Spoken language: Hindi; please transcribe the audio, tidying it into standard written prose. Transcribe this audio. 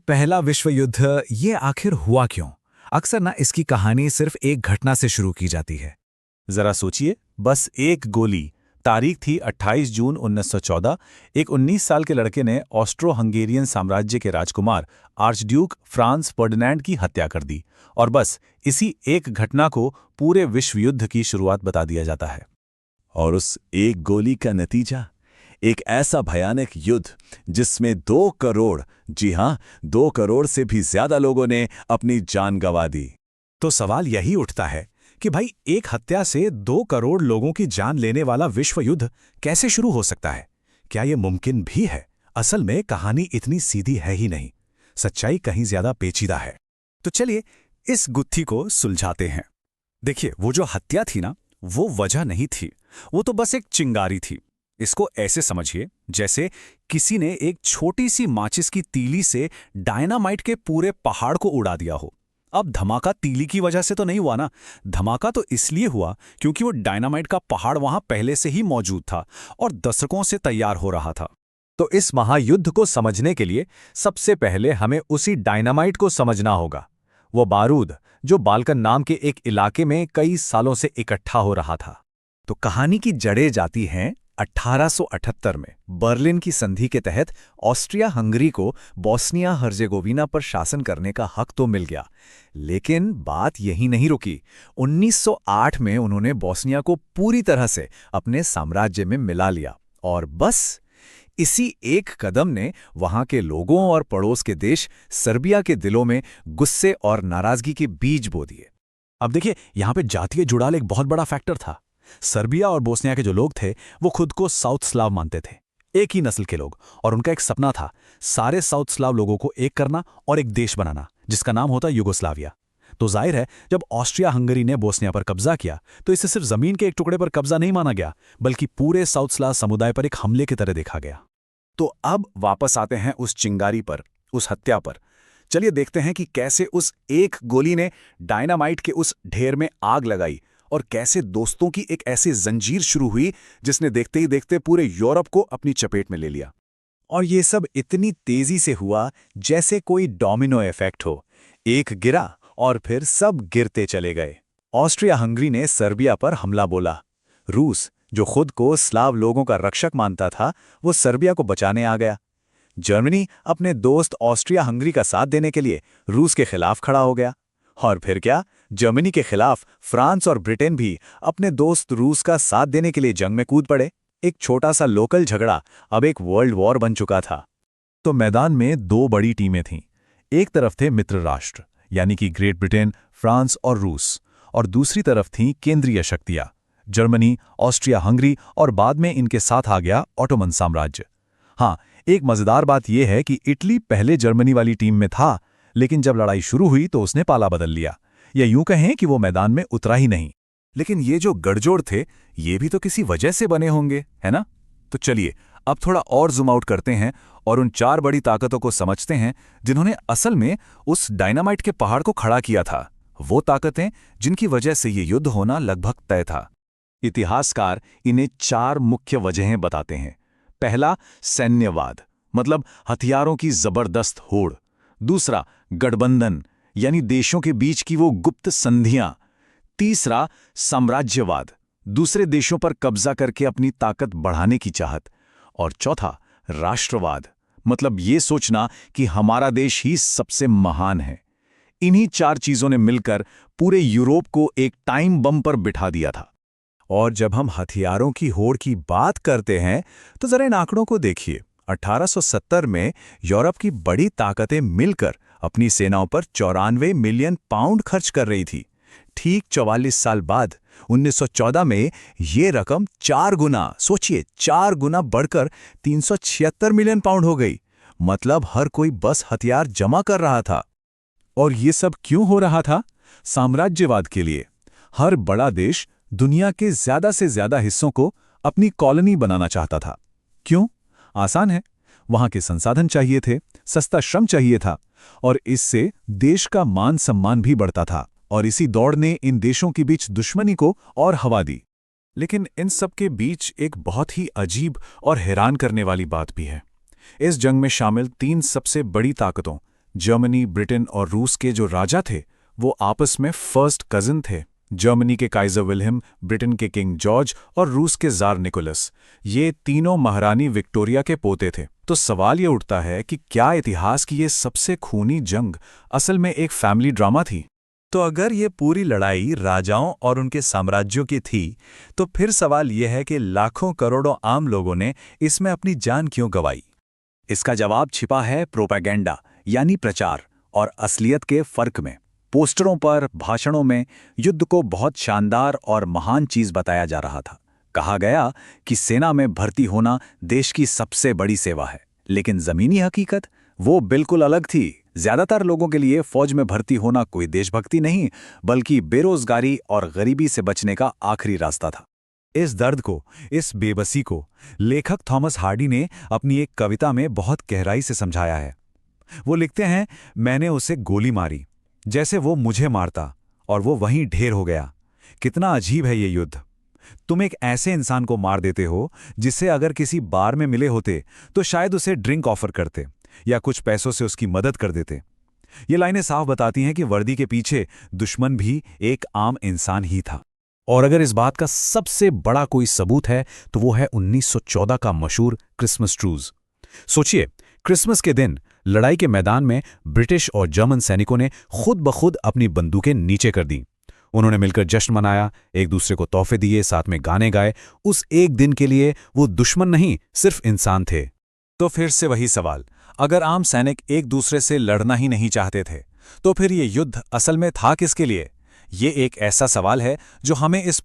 पहला विश्व युद्ध ये आखिर हुआ क्यों? अक्सर ना इसकी कहानी सिर्फ एक घटना से शुरू की जाती है। जरा सोचिए, बस एक गोली। तारीख थी 28 जून 1914। एक 19 साल के लड़के ने ऑस्ट्रो हंगेरियन साम्राज्य के राजकुमार आर्चड्यूक फ्रांस फर्डिनैंड की हत्या कर दी। और बस इसी एक घटना को पूरे विश्व युद्ध की शुरुआत बता दिया जाता है। और उस एक गोली का नतीजा, एक ऐसा भयानक युद्ध जिसमें 2 करोड़, जी हां, 2 करोड़ से भी ज्यादा लोगों ने अपनी जान गंवा दी। तो सवाल यही उठता है कि भाई एक हत्या से 2 करोड़ लोगों की जान लेने वाला विश्व युद्ध कैसे शुरू हो सकता है? क्या यह मुमकिन भी है? असल में कहानी इतनी सीधी है ही नहीं, सच्चाई कहीं ज्यादा पेचीदा है। तो चलिए इस गुत्थी को सुलझाते हैं। देखिए, वो जो हत्या थी ना, वो वजह नहीं थी, वो तो बस एक चिंगारी थी। इसको ऐसे समझिए जैसे किसी ने एक छोटी सी माचिस की तीली से डायनामाइट के पूरे पहाड़ को उड़ा दिया हो। अब धमाका तीली की वजह से तो नहीं हुआ ना, धमाका तो इसलिए हुआ क्योंकि वो डायनामाइट का पहाड़ वहां पहले से ही मौजूद था और दशकों से तैयार हो रहा था। तो इस महायुद्ध को समझने के लिए सबसे पहले हमें उसी डायनामाइट को समझना होगा, वो बारूद जो बाल्कन नाम के एक इलाके में कई सालों से इकट्ठा हो रहा था। तो कहानी की जड़ें जाती हैं 1878 में। बर्लिन की संधि के तहत ऑस्ट्रिया हंगरी को बोस्निया हर्जेगोविना पर शासन करने का हक तो मिल गया, लेकिन बात यही नहीं रुकी। 1908 में उन्होंने बोस्निया को पूरी तरह से अपने साम्राज्य में मिला लिया और बस इसी एक कदम ने वहां के लोगों और पड़ोस के देश सर्बिया के दिलों में गुस्से और नाराजगी के बीज बो दिए। अब देखिए, यहां पे जातीय जुड़ाव एक बहुत बड़ा फैक्टर था। सर्बिया और बोस्निया के जो लोग थे वो खुद को साउथ स्लाव मानते थे, एक ही नस्ल के लोग, और उनका एक सपना था सारे साउथ स्लाव लोगों को एक करना और एक देश बनाना जिसका नाम होता युगोस्लाविया। तो जाहिर है, जब ऑस्ट्रिया हंगरी ने बोस्निया पर कब्जा किया तो इसे सिर्फ जमीन के एक टुकड़े पर कब्जा नहीं माना गया, बल्कि पूरे साउथ स्लाव समुदाय पर एक हमले की तरह देखा गया। तो अब वापस आते हैं उस चिंगारी पर, उस हत्या पर। चलिए देखते हैं कि कैसे उस एक गोली ने डायनामाइट के उस ढेर में आग लगाई और कैसे दोस्तों की एक ऐसी जंजीर शुरू हुई जिसने देखते ही देखते पूरे यूरोप को अपनी चपेट में ले लिया। और ये सब इतनी तेजी से हुआ जैसे कोई डोमिनो इफेक्ट हो। एक गिरा और फिर सब गिरते चले गए। ऑस्ट्रिया हंगरी ने सर्बिया पर हमला बोला। रूस, जो खुद को स्लाव लोगों का रक्षक मानता था, वो सर्बिया को बचाने आ गया। जर्मनी अपने दोस्त ऑस्ट्रिया हंगरी का साथ देने के लिए रूस के खिलाफ खड़ा हो गया। और फिर क्या, जर्मनी के खिलाफ फ्रांस और ब्रिटेन भी अपने दोस्त रूस का साथ देने के लिए जंग में कूद पड़े। एक छोटा सा लोकल झगड़ा अब एक वर्ल्ड वॉर बन चुका था। तो मैदान में 2 बड़ी टीमें थीं। एक तरफ थे मित्र राष्ट्र, यानी कि ग्रेट ब्रिटेन, फ्रांस और रूस, और दूसरी तरफ थीं केंद्रीय शक्तियां, जर्मनी, ऑस्ट्रिया हंगरी और बाद में इनके साथ आ गया ऑटोमन साम्राज्य। हाँ, एक मजेदार बात यह है कि इटली पहले जर्मनी वाली टीम में था, लेकिन जब लड़ाई शुरू हुई तो उसने पाला बदल लिया, या यूं कहें कि वो मैदान में उतरा ही नहीं। लेकिन ये जो गठजोड़ थे, ये भी तो किसी वजह से बने होंगे, है ना? तो चलिए अब थोड़ा और जूम आउट करते हैं और उन 4 बड़ी ताकतों को समझते हैं जिन्होंने असल में उस डायनामाइट के पहाड़ को खड़ा किया था। वो ताकतें जिनकी वजह से ये युद्ध होना लगभग तय था। इतिहासकार इन्हें 4 मुख्य वजहें बताते हैं। पहला, सैन्यवाद, मतलब हथियारों की जबरदस्त होड़। दूसरा, गठबंधन, यानी देशों के बीच की वो गुप्त संधियां। तीसरा, साम्राज्यवाद, दूसरे देशों पर कब्जा करके अपनी ताकत बढ़ाने की चाहत। और चौथा, राष्ट्रवाद, मतलब ये सोचना कि हमारा देश ही सबसे महान है। इन्हीं 4 चीजों ने मिलकर पूरे यूरोप को एक टाइम बम पर बिठा दिया था। और जब हम हथियारों की होड़ की बात करते हैं तो जरा इन आंकड़ों को देखिए। 1870 में यूरोप की बड़ी ताकतें मिलकर अपनी सेनाओं पर 94 मिलियन पाउंड खर्च कर रही थी। ठीक 44 साल बाद 1914 में ये रकम 4 गुना, सोचिए 4 गुना बढ़कर 376 मिलियन पाउंड हो गई। मतलब हर कोई बस हथियार जमा कर रहा था। और ये सब क्यों हो रहा था? साम्राज्यवाद के लिए। हर बड़ा देश दुनिया के ज्यादा से ज्यादा हिस्सों को अपनी कॉलोनी बनाना चाहता था। क्यों? आसान है, वहां के संसाधन चाहिए थे, सस्ता श्रम चाहिए था, और इससे देश का मान सम्मान भी बढ़ता था। और इसी दौड़ ने इन देशों के बीच दुश्मनी को और हवा दी। लेकिन इन सब के बीच एक बहुत ही अजीब और हैरान करने वाली बात भी है। इस जंग में शामिल 3 सबसे बड़ी ताकतों जर्मनी, ब्रिटेन और रूस के जो राजा थे वो आपस में फर्स्ट कजिन थे। जर्मनी के काइजर विल्हेम, ब्रिटेन के किंग जॉर्ज और रूस के जार निकोलस, ये तीनों महारानी विक्टोरिया के पोते थे। तो सवाल ये उठता है कि क्या इतिहास की ये सबसे खूनी जंग असल में एक फैमिली ड्रामा थी? तो अगर ये पूरी लड़ाई राजाओं और उनके साम्राज्यों की थी, तो फिर सवाल यह है कि लाखों करोड़ों आम लोगों ने इसमें अपनी जान क्यों गंवाई? इसका जवाब छिपा है प्रोपेगेंडा यानी प्रचार और असलियत के फर्क में। पोस्टरों पर, भाषणों में युद्ध को बहुत शानदार और महान चीज बताया जा रहा था। कहा गया कि सेना में भर्ती होना देश की सबसे बड़ी सेवा है, लेकिन जमीनी हकीकत वो बिल्कुल अलग थी। ज्यादातर लोगों के लिए फौज में भर्ती होना कोई देशभक्ति नहीं, बल्कि बेरोजगारी और गरीबी से बचने का आखिरी रास्ता था। इस दर्द को, इस बेबसी को लेखक थॉमस हार्डी ने अपनी एक कविता में बहुत गहराई से समझाया है। वो लिखते हैं, मैंने उसे गोली मारी जैसे वो मुझे मारता और वो वहीं ढेर हो गया। कितना अजीब है ये युद्ध। तुम एक ऐसे इंसान को मार देते हो जिसे अगर किसी बार में मिले होते तो शायद उसे ड्रिंक ऑफर करते या कुछ पैसों से उसकी मदद कर देते। ये लाइनें साफ बताती हैं कि वर्दी के पीछे दुश्मन भी एक आम इंसान ही था। और अगर इस बात का सबसे बड़ा कोई सबूत है तो वो है 1914 का मशहूर क्रिसमस ट्रूज। सोचिए, क्रिसमस के दिन लड़ाई के मैदान में ब्रिटिश और जर्मन सैनिकों ने खुद ब खुद अपनी बंदूकें नीचे कर दी। उन्होंने मिलकर जश्न मनाया, एक दूसरे को तोहफे दिए, साथ में गाने गाए। उस एक दिन के लिए वो दुश्मन नहीं, सिर्फ इंसान थे। तो फिर से वही सवाल, अगर आम सैनिक एक दूसरे से लड़ना ही नहीं चाहते थे, तो फिर ये युद्ध असल में था किसके लिए? ये एक ऐसा सवाल है जो हमें इस